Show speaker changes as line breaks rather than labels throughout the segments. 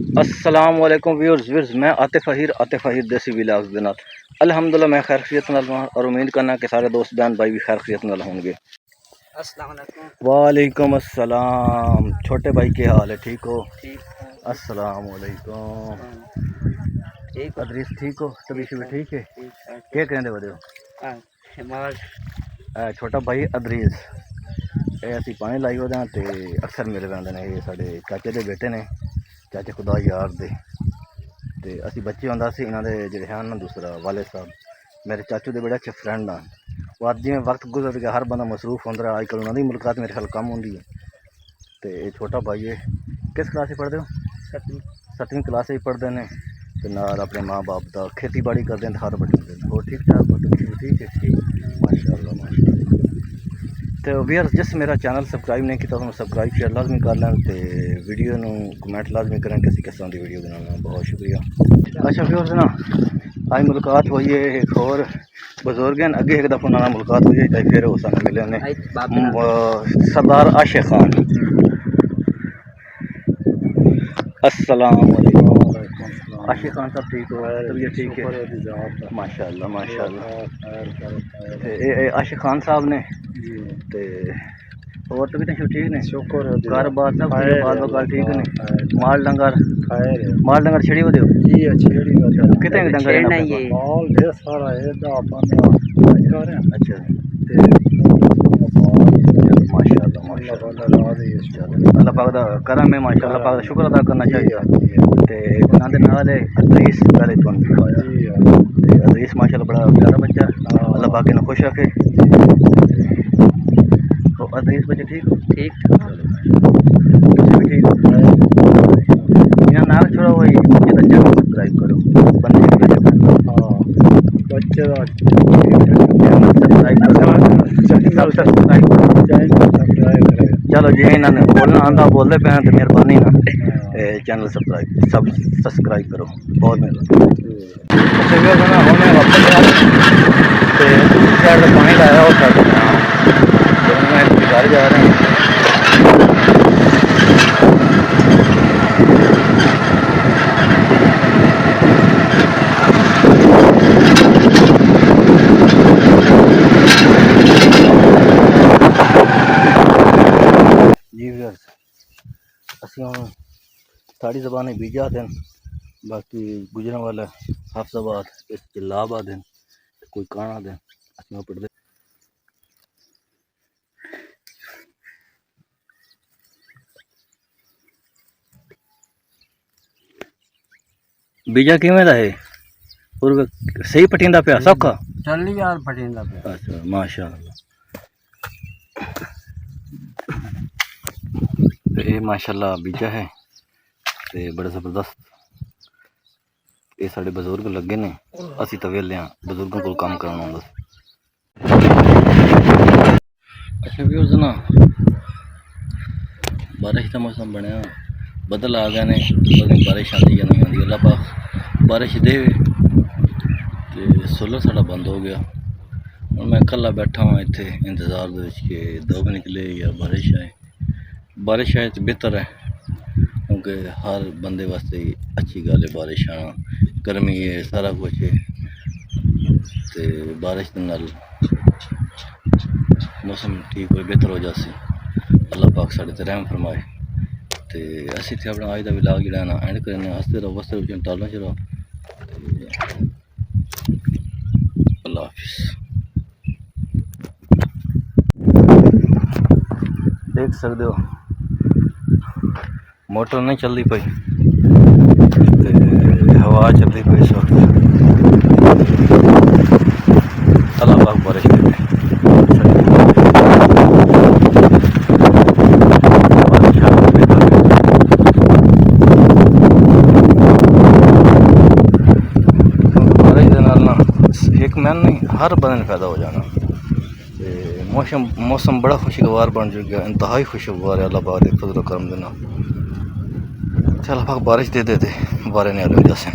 अस्सलाम वालेकुम व्यूअर्स, मैं आतिफ अहीर देसी व्लॉग्स दे नाल अल्हम्दुलिल्लाह मैं खैर खैरियत नाल हां और उम्मीद करना कि सारे दोस्त बहन भाई भी खैर खैरियत नाल होंगे।
अस्सलाम वालेकुम।
वालेकुम अस्सलाम। छोटे भाई क्या हाल है, ठीक हो?
ठीक है।
अस्सलाम वालेकुम।
ठीक हो?
अदरीस ठीक हो? तबीयत ठीक है?
ठीक है।
क्या कहते बदे हो?
हिमाल
छोटा भाई अदरीस ये असी पानी लाई ओदा ते अक्सर मिल पैंदे ने। ये साढ़े चाचे दे बेटे ने, चाचे खुदा यार दे। ते असी बच्चे होंदा सी इन्हां दे जेह्ड़े हैं ना दूसरा वाले साहब मेरे चाचू दे बड़े अच्छे फ्रेंड हैं। वो अज जिवें वक्त गुजर गया हर बंदा मसरूफ होंदा रहा। अजकल उन्हां दी मुलाकात मेरे ख्याल कम होंदी है। ते छोटा भाई है, किस क्लास च पढ़दे हो? 7वीं क्लास च पढ़दे ने ते नाल अपने माँ बाप दा खेती बाड़ी करदे ने, हर बटांदे ने। होर ठीक ठाक हो? ठीक है, माशाअल्लाह माशाअल्लाह। तो व्यूअर्स जिस मेरा चैनल सबसक्राइब नहीं किया तो सबसक्राइब शेयर लाजमी कर लें ते वीडियो नू कमेंट लाजमी करें किसी किस्म की वीडियो बनाना। बहुत शुक्रिया। अच्छा व्यूअर्स ना आज मुलाकात हुई है एक और बुजुर्ग हैं। अगे एक दफ़ा उन्होंने मुलाकात हुई है फिर उस मिले ने सरदार आशिक खान। अस्सलाम वालेकुम। आशिक खान साहब ठीक हो? तबीयत ठीक है? माशाअल्लाह माशाअल्लाह। आशिक खान साहब ने ते और तबीयत ठीक ने? शुक्र है। घर बार सब बाल बकाल ठीक ने? माल डंगर छेड़ी वो जी छेड़ी कितने डंगर है? माल ढेर सारा है 10-15 अच्छा। माशाअल्लाह माशाअल्लाह अल्लाह पाक दा करम है। माशाअल्लाह पाक दा शुक्र अदा करना चाहिए। ते उन्हां दे नाल है अदरीस पहले तुम दिखाया ते अदरीस माशाअल्लाह बड़ा प्यारा बच्चा है। अल्लाह पाक इन्हें खुश रखे। तो अदरीस बच्चे ठीक हो? ठीक भी ठीक हो? इन्हें नाल छोड़ा हुआ बच्चे का चैनल सब्सक्राइब करो बंदे बच्चे का सब्सक्राइब चलो जी इन्होंने बोलना आंदा बोलते पे तो मेहरबानी ना चैनल सब्सक्राइब करो, बहुत मेहरबानी। पानी लाया वो घर जा रहे हैं। जी व्यूअर्स असी हम साड़ी ज़बान बीजा दिन बाकी गुजरने वाला हाफजाबाद जलालाबाद दिन कोई काना दिन असी पढ़ते बीजा किवें दा है? पूर्व सही पटींदा पिया सौखा
चली यार फटींदा पे।
अच्छा माशाअल्लाह। ये माशाअल्लाह बीजा है ते बड़े ज़बरदस्त। ये साढ़े बजुर्ग लगे ने असी तो वेले हाँ बजुर्गों को काम करना होंदा। अच्छा व्यूअर्स ना बारिश का मौसम बनया बदल आ गए ने बारिश आती या नहीं आती। अल्लाह पाक बारिश दे ते सोलर साढ़ा बंद हो गया। और मैं कल्ला बैठा हुआ इतने इंतज़ार के धुप निकले या बारिश आए। बारिश आए तो बेहतर है क्योंकि हर बंदे वास्ते अच्छी गल है बारिश आना। गर्मी है सारा कुछ है तो बारिश के नाल मौसम ठीक हो बेहतर हो जासी। अल्लाह पाक साढ़े ते रहम फरमाए। तो असी थे अपना अज का व्लॉग जो ना एंड करने हंसते रहो बसते रहो टालना च रहो। अल्लाह हाफिज़। देख सकते हो मोटर नहीं चलती पई हवा चलती पई इस वक्त। अल्लाह पाक बारिश दे। एक मैन नहीं हर बंदे पैदा हो जाना। मौसम बड़ा खुशगवार बन चुका है, इंतहाई खुशगवार है। अल्लाह पाक दे फजल करम देना। चल पाक बारिश दे दे बारे नहीं आलम जैसे।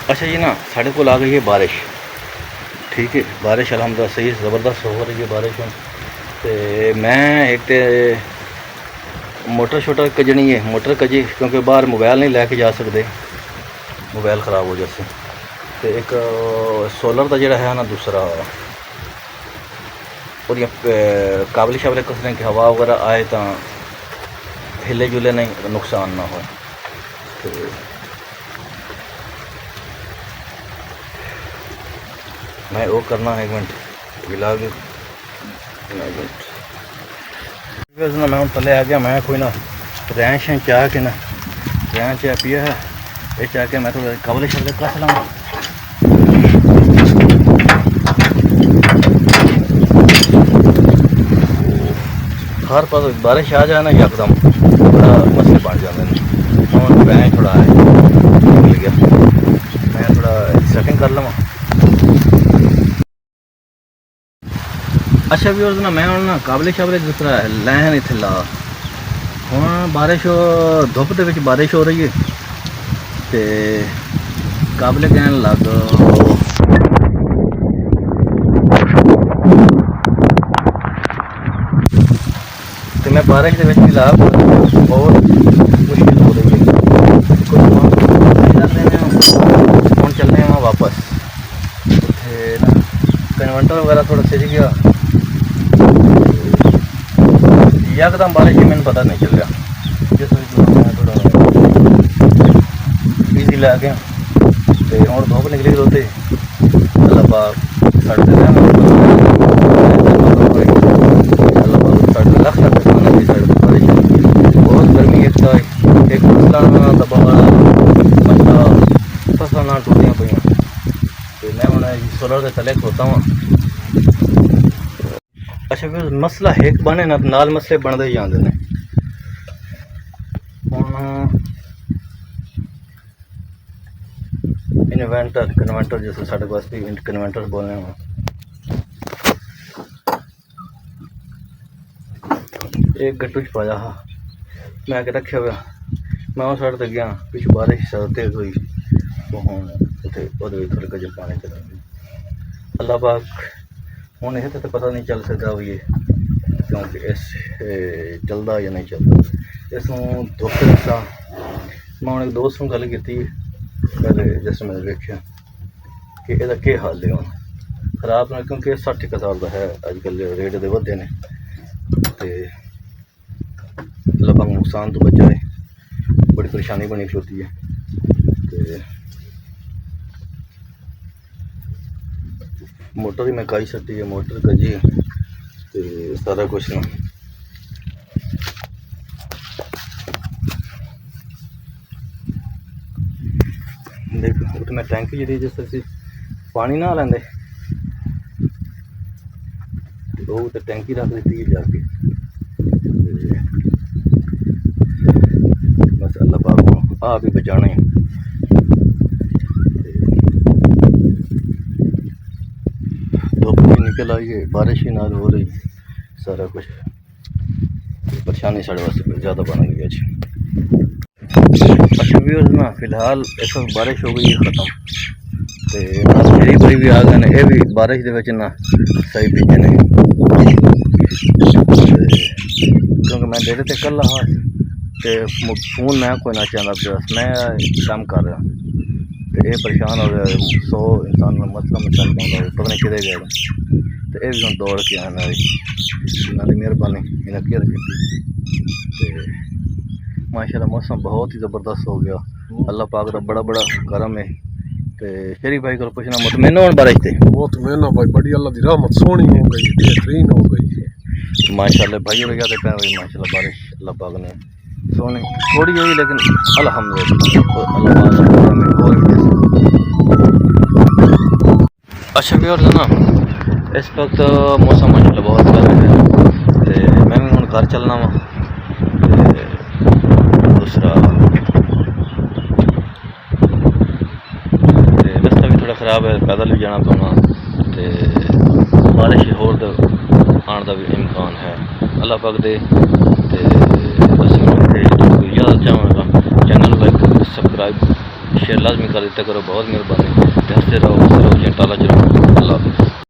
अच्छा जी ना साढ़े को आ गई है बारिश। ठीक है बारिश अलहमदुलिल्लाह सही ज़बरदस्त हो रही है बारिश में। तो मैं एक तो मोटर शोटर कजनी है मोटर कजी क्योंकि बाहर मोबाइल नहीं लैके जा सकते मोबाइल ख़राब हो जाए। तो एक सोलर का जोड़ा है ना दूसरा और काबले शाबले कसने की हवा वगैरह आए तो हिले जुले नहीं नुकसान ना हो। तो मैं वो करना है 1 मिनट विलाग ना मैं हूँ थले आ गया। मैं कोई ना रैन शैन चाह के ना रैन चाह पिया है ये चाह के मैं थोड़ा काबले शाबले कस लाऊँ। हर पास बारिश आ जाए ना यकदम बड़ा मसले बन जाते हैं। और मैं थोड़ा निकल गया मैं थोड़ा सेटिंग कर लवां। अच्छा भी ना मैं ना काबले शाबले दूसरा लैन इतने ला हूँ बारिश धुप के बारिश हो रही है तो काबले कहन लग तो मैं बारिश के ला और मुश्किल हो रही है। हूँ चलने वहाँ वापस कन्वर्टर वगैरह थोड़ा सज गया यकदम बारिश ही मैंने पता नहीं चल रहा जिस मैं थोड़ा ईजी ला गया तो हूँ धुप निकली रोते अल्लाह पाक साढ़े लख बहुत गर्मी एक था एक फसलों दबा मसला फसल ना टूटियाँ पई तो मैं हूँ सोलर के तले खोता हूँ। अच्छा फिर मसला एक बने ना नाल मसले बनते ही आते हैं। हूँ इन्वेंटर कन्वेंटर जैसे साढ़े पास भी कन्वेंटर बोलने हैं एक गट्टू च पाया हा मैं आके रखे हुआ मैं उस साइड तक गया पिछू बारिश तेज हुई तो हूँ थोड़े गजल पानी चला अल्लाह पाक हूँ इस तो पता नहीं चल सकता भी ये क्योंकि इस चलता या नहीं चलता इसमें धुप रसा मैं हूँ एक दोस्त में गल की पहले जिस मैंने देखा कि यदा के हाल है हूँ खराब ना क्योंकि 60,000 का है अजकल रेट दे वधे ने तो लगभग नुकसान तो बचाए बड़ी परेशानी बनी खलोती है। तो मोटर ही मैं काई सकती है मोटर कजी तो सारा कुछ ना देखो तो मैं टैंकी जी जिस तरह पानी ना लेंदे वो तो टैंकी रख दी जाके बस अल्लाह पाक को आप ही बचाना है। धुप भी निकल आई है बारिश ही ना हो रही सारा कुछ परेशानी साढ़े वास्ते ज़्यादा बन गई है। अच्छा व्यूअर्स ना फिलहाल इस वक्त बारिश हो गई है ख़त्म तो मेरी बड़ी भी आ गए ये भी बारिश के ना सही बीजे ने क्योंकि मैं डेरे ते कल हाँ तो फोन मैं कोई ना चाहता बस मैं काम कर रहा तो ये परेशान हो गया 100 इंसान मतलब में चल पाता पता नहीं किधर गया तो ये भी हम दौड़ के आना इन्होंने मेहरबानी इन्हें केयर की माशाल्लाह मौसम बहुत ही ज़बरदस्त हो गया अल्लाह पाक का बड़ा बड़ा करम है। तो शरीफ भाई को पूछना मुतमैन होने बारिश थे
बहुत मेहनत भाई बड़ी अल्लाह की रहमत सोहनी हो गई बेहतरीन हो गई
माशाल्लाह भाई हो गया पे हुई माशाल्लाह बारिश अल्लाह पाक ने सोनी थोड़ी हुई लेकिन अल्हम्दुलिल्लाह। अच्छा भी और ना इस वक्त मौसम माशाल्लाह बहुत गर्म है तो मैं भी हूँ घर चलना वा दूसरा रास्ता भी थोड़ा ख़राब है पैदल भी जाना पौना तो बारिश होर आने का भी इम्कान है अल्लाह पाक दे बस याद चाहूँगा चैनल लाइक सब्सक्राइब शेयर लाजमी कर देते करो, बहुत मेहरबानी। हंसते रहो, टाला च रहो। अल्लाह हाफिज़।